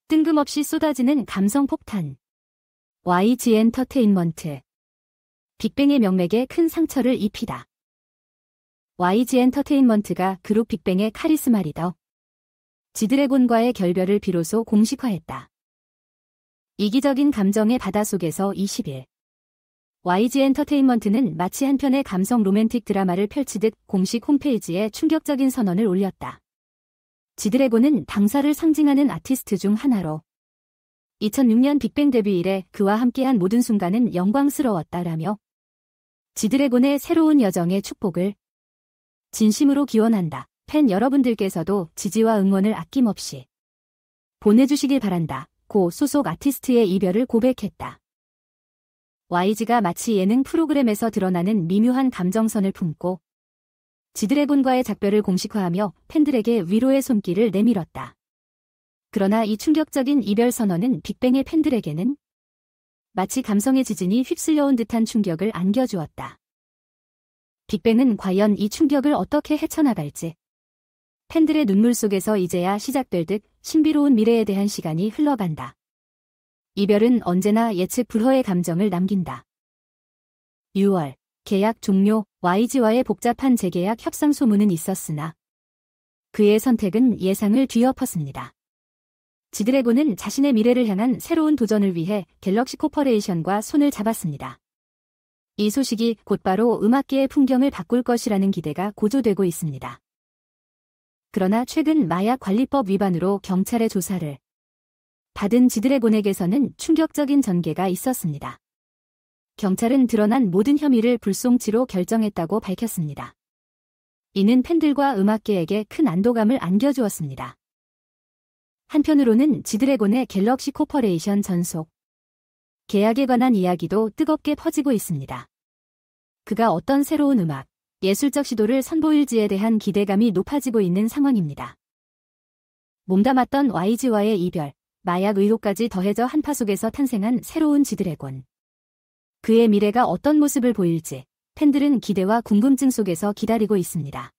뜬금없이 쏟아지는 감성 폭탄. YG 엔터테인먼트. 빅뱅의 명맥에 큰 상처를 입히다. YG 엔터테인먼트가 그룹 빅뱅의 카리스마 리더 지드래곤과의 결별을 비로소 공식화했다. 이기적인 감정의 바다속에서 20일 YG 엔터테인먼트는 마치 한 편의 감성 로맨틱 드라마를 펼치듯 공식 홈페이지에 충격적인 선언을 올렸다. 지드래곤은 당사를 상징하는 아티스트 중 하나로 2006년 빅뱅 데뷔 이래 그와 함께한 모든 순간은 영광스러웠다라며 지드래곤의 새로운 여정의 축복을 진심으로 기원한다. 팬 여러분들께서도 지지와 응원을 아낌없이 보내주시길 바란다. 고 소속 아티스트의 이별을 고백했다. YG가 마치 예능 프로그램에서 드러나는 미묘한 감정선을 품고 지드래곤과의 작별을 공식화하며 팬들에게 위로의 손길을 내밀었다. 그러나 이 충격적인 이별 선언은 빅뱅의 팬들에게는 마치 감성의 지진이 휩쓸려온 듯한 충격을 안겨주었다. 빅뱅은 과연 이 충격을 어떻게 헤쳐나갈지 팬들의 눈물 속에서 이제야 시작될 듯 신비로운 미래에 대한 시간이 흘러간다. 이별은 언제나 예측 불허의 감정을 남긴다. 6월 계약 종료. YG와의 복잡한 재계약 협상 소문은 있었으나 그의 선택은 예상을 뒤엎었습니다. 지드래곤은 자신의 미래를 향한 새로운 도전을 위해 갤럭시 코퍼레이션과 손을 잡았습니다. 이 소식이 곧바로 음악계의 풍경을 바꿀 것이라는 기대가 고조되고 있습니다. 그러나 최근 마약관리법 위반으로 경찰의 조사를 받은 지드래곤에게서는 충격적인 전개가 있었습니다. 경찰은 드러난 모든 혐의를 불송치로 결정했다고 밝혔습니다. 이는 팬들과 음악계에게 큰 안도감을 안겨주었습니다. 한편으로는 지드래곤의 갤럭시 코퍼레이션 전속 계약에 관한 이야기도 뜨겁게 퍼지고 있습니다. 그가 어떤 새로운 음악, 예술적 시도를 선보일지에 대한 기대감이 높아지고 있는 상황입니다. 몸담았던 YG와의 이별, 마약 의혹까지 더해져 한파 속에서 탄생한 새로운 지드래곤. 그의 미래가 어떤 모습을 보일지 팬들은 기대와 궁금증 속에서 기다리고 있습니다.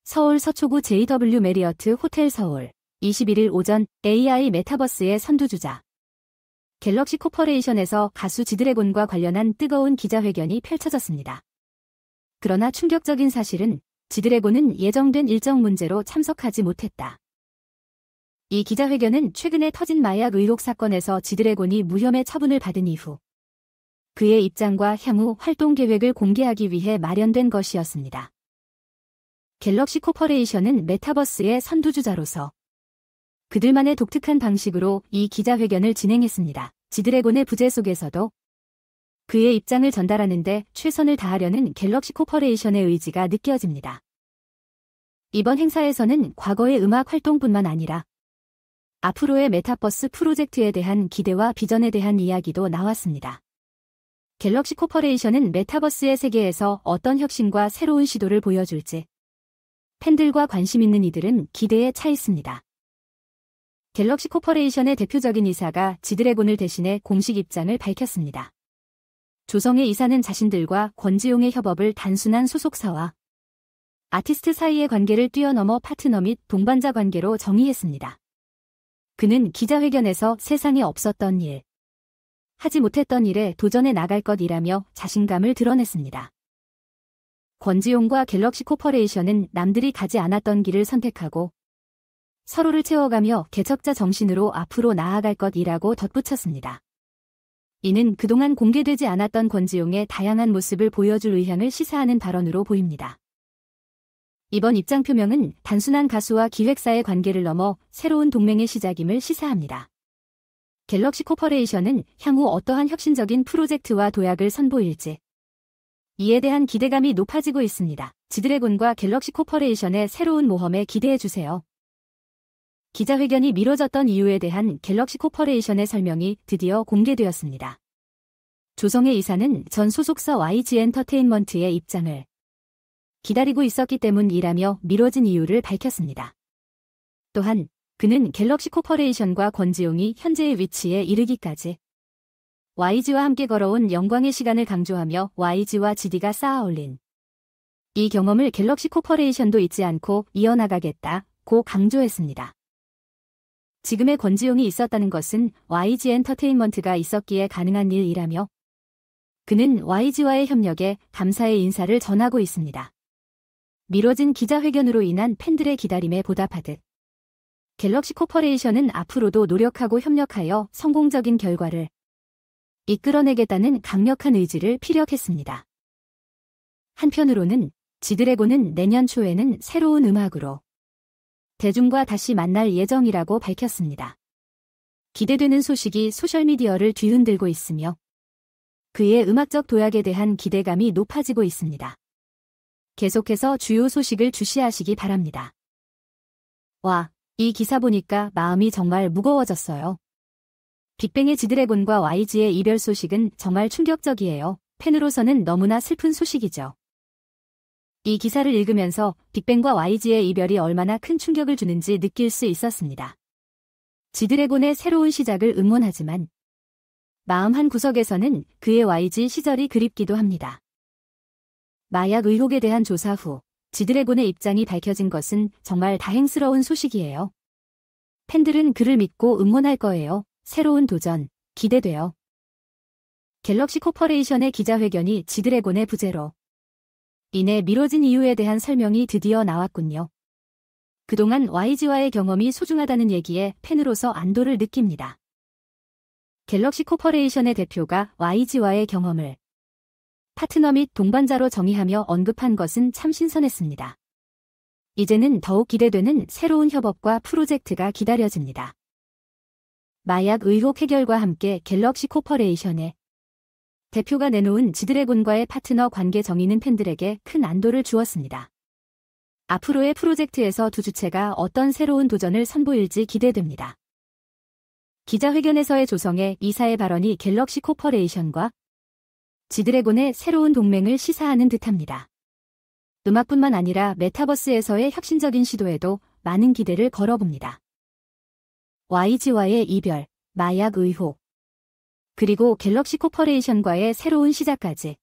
서울 서초구 JW 메리어트 호텔 서울 21일 오전 AI 메타버스의 선두주자 갤럭시 코퍼레이션에서 가수 지드래곤과 관련한 뜨거운 기자회견이 펼쳐졌습니다. 그러나 충격적인 사실은 지드래곤은 예정된 일정 문제로 참석하지 못했다. 이 기자회견은 최근에 터진 마약 의혹 사건에서 지드래곤이 무혐의 처분을 받은 이후 그의 입장과 향후 활동 계획을 공개하기 위해 마련된 것이었습니다. 갤럭시 코퍼레이션은 메타버스의 선두주자로서 그들만의 독특한 방식으로 이 기자회견을 진행했습니다. 지드래곤의 부재 속에서도 그의 입장을 전달하는 데 최선을 다하려는 갤럭시 코퍼레이션의 의지가 느껴집니다. 이번 행사에서는 과거의 음악 활동뿐만 아니라 앞으로의 메타버스 프로젝트에 대한 기대와 비전에 대한 이야기도 나왔습니다. 갤럭시 코퍼레이션은 메타버스의 세계에서 어떤 혁신과 새로운 시도를 보여줄지 팬들과 관심 있는 이들은 기대에 차 있습니다. 갤럭시 코퍼레이션의 대표적인 이사가 지드래곤을 대신해 공식 입장을 밝혔습니다. 조성의 이사는 자신들과 권지용의 협업을 단순한 소속사와 아티스트 사이의 관계를 뛰어넘어 파트너 및 동반자 관계로 정의했습니다. 그는 기자회견에서 세상에 없었던 일, 하지 못했던 일에 도전해 나갈 것이라며 자신감을 드러냈습니다. 권지용과 갤럭시 코퍼레이션은 남들이 가지 않았던 길을 선택하고 서로를 채워가며 개척자 정신으로 앞으로 나아갈 것이라고 덧붙였습니다. 이는 그동안 공개되지 않았던 권지용의 다양한 모습을 보여줄 의향을 시사하는 발언으로 보입니다. 이번 입장 표명은 단순한 가수와 기획사의 관계를 넘어 새로운 동맹의 시작임을 시사합니다. 갤럭시 코퍼레이션은 향후 어떠한 혁신적인 프로젝트와 도약을 선보일지 이에 대한 기대감이 높아지고 있습니다. 지드래곤과 갤럭시 코퍼레이션의 새로운 모험에 기대해주세요. 기자회견이 미뤄졌던 이유에 대한 갤럭시 코퍼레이션의 설명이 드디어 공개되었습니다. 조성의 이사는 전 소속사 YG 엔터테인먼트의 입장을 기다리고 있었기 때문이라며 미뤄진 이유를 밝혔습니다. 또한 그는 갤럭시 코퍼레이션과 권지용이 현재의 위치에 이르기까지 YG와 함께 걸어온 영광의 시간을 강조하며 YG와 GD가 쌓아 올린 이 경험을 갤럭시 코퍼레이션도 잊지 않고 이어나가겠다고 강조했습니다. 지금의 권지용이 있었다는 것은 YG 엔터테인먼트가 있었기에 가능한 일이라며 그는 YG와의 협력에 감사의 인사를 전하고 있습니다. 미뤄진 기자회견으로 인한 팬들의 기다림에 보답하듯 갤럭시 코퍼레이션은 앞으로도 노력하고 협력하여 성공적인 결과를 이끌어내겠다는 강력한 의지를 피력했습니다. 한편으로는 지드래곤은 내년 초에는 새로운 음악으로 대중과 다시 만날 예정이라고 밝혔습니다. 기대되는 소식이 소셜미디어를 뒤흔들고 있으며 그의 음악적 도약에 대한 기대감이 높아지고 있습니다. 계속해서 주요 소식을 주시하시기 바랍니다. 와, 이 기사 보니까 마음이 정말 무거워졌어요. 빅뱅의 지드래곤과 YG의 이별 소식은 정말 충격적이에요. 팬으로서는 너무나 슬픈 소식이죠. 이 기사를 읽으면서 빅뱅과 YG의 이별이 얼마나 큰 충격을 주는지 느낄 수 있었습니다. 지드래곤의 새로운 시작을 응원하지만 마음 한 구석에서는 그의 YG 시절이 그립기도 합니다. 마약 의혹에 대한 조사 후 지드래곤의 입장이 밝혀진 것은 정말 다행스러운 소식이에요. 팬들은 그를 믿고 응원할 거예요. 새로운 도전, 기대돼요. 갤럭시 코퍼레이션의 기자회견이 지드래곤의 부재로 인해 미뤄진 이유에 대한 설명이 드디어 나왔군요. 그동안 YG와의 경험이 소중하다는 얘기에 팬으로서 안도를 느낍니다. 갤럭시 코퍼레이션의 대표가 YG와의 경험을 파트너 및 동반자로 정의하며 언급한 것은 참 신선했습니다. 이제는 더욱 기대되는 새로운 협업과 프로젝트가 기다려집니다. 마약 의혹 해결과 함께 갤럭시 코퍼레이션의 대표가 내놓은 지드래곤과의 파트너 관계 정의는 팬들에게 큰 안도를 주었습니다. 앞으로의 프로젝트에서 두 주체가 어떤 새로운 도전을 선보일지 기대됩니다. 기자회견에서의 조성의 이사의 발언이 갤럭시 코퍼레이션과 지드래곤의 새로운 동맹을 시사하는 듯합니다. 음악뿐만 아니라 메타버스에서의 혁신적인 시도에도 많은 기대를 걸어봅니다. YG와의 이별, 마약 의혹, 그리고 갤럭시 코퍼레이션과의 새로운 시작까지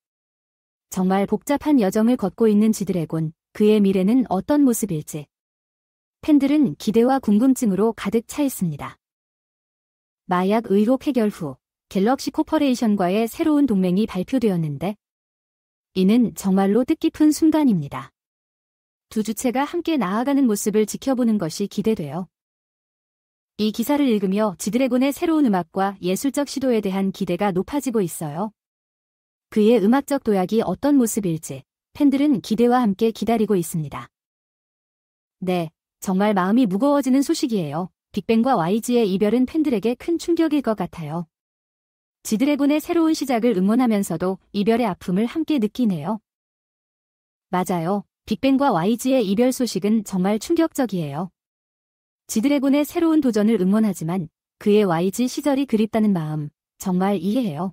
정말 복잡한 여정을 걷고 있는 지드래곤, 그의 미래는 어떤 모습일지 팬들은 기대와 궁금증으로 가득 차 있습니다. 마약 의혹 해결 후 갤럭시 코퍼레이션과의 새로운 동맹이 발표되었는데 이는 정말로 뜻깊은 순간입니다. 두 주체가 함께 나아가는 모습을 지켜보는 것이 기대돼요. 이 기사를 읽으며 지드래곤의 새로운 음악과 예술적 시도에 대한 기대가 높아지고 있어요. 그의 음악적 도약이 어떤 모습일지 팬들은 기대와 함께 기다리고 있습니다. 네, 정말 마음이 무거워지는 소식이에요. 빅뱅과 YG의 이별은 팬들에게 큰 충격일 것 같아요. 지드래곤의 새로운 시작을 응원하면서도 이별의 아픔을 함께 느끼네요. 맞아요. 빅뱅과 YG의 이별 소식은 정말 충격적이에요. 지드래곤의 새로운 도전을 응원하지만 그의 YG 시절이 그립다는 마음 정말 이해해요.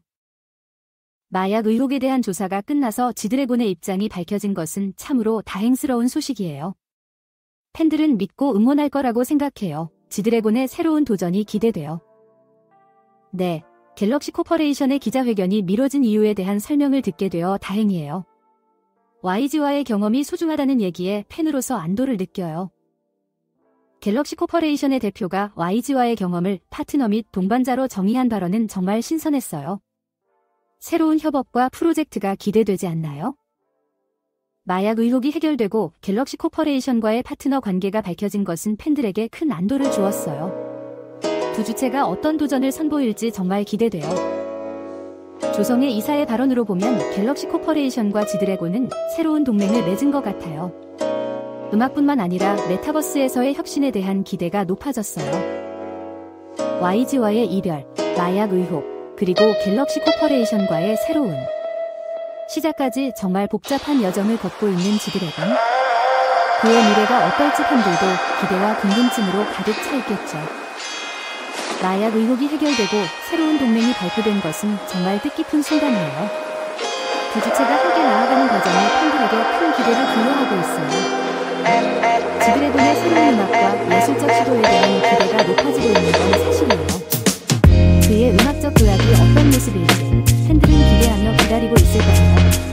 마약 의혹에 대한 조사가 끝나서 지드래곤의 입장이 밝혀진 것은 참으로 다행스러운 소식이에요. 팬들은 믿고 응원할 거라고 생각해요. 지드래곤의 새로운 도전이 기대돼요. 네, 갤럭시 코퍼레이션의 기자회견이 미뤄진 이유에 대한 설명을 듣게 되어 다행이에요. YG와의 경험이 소중하다는 얘기에 팬으로서 안도를 느껴요. 갤럭시 코퍼레이션의 대표가 YG와의 경험을 파트너 및 동반자로 정의한 발언은 정말 신선했어요. 새로운 협업과 프로젝트가 기대되지 않나요? 마약 의혹이 해결되고 갤럭시 코퍼레이션과의 파트너 관계가 밝혀진 것은 팬들에게 큰 안도를 주었어요. 두 주체가 어떤 도전을 선보일지 정말 기대돼요. 조성의 이사의 발언으로 보면 갤럭시 코퍼레이션과 지드래곤은 새로운 동맹을 맺은 것 같아요. 음악뿐만 아니라 메타버스에서의 혁신에 대한 기대가 높아졌어요. YG와의 이별, 마약 의혹, 그리고 갤럭시 코퍼레이션과의 새로운 시작까지 정말 복잡한 여정을 걷고 있는 지드래곤. 그의 미래가 어떨지 팬들도 기대와 궁금증으로 가득 차 있겠죠. 마약 의혹이 해결되고 새로운 동맹이 발표된 것은 정말 뜻깊은 순간이에요. 두 주체가 함께 나아가는 과정이 팬들에게 큰 기대를 부여하고 있어요. 지드래곤의 새로운 음악과 예술적 시도에 대한 기대가 높아지고 있는 건 사실이에요. 그의 음악적 도약이 어떤 모습일지 팬들은 기대하며 기다리고 있을 거예요.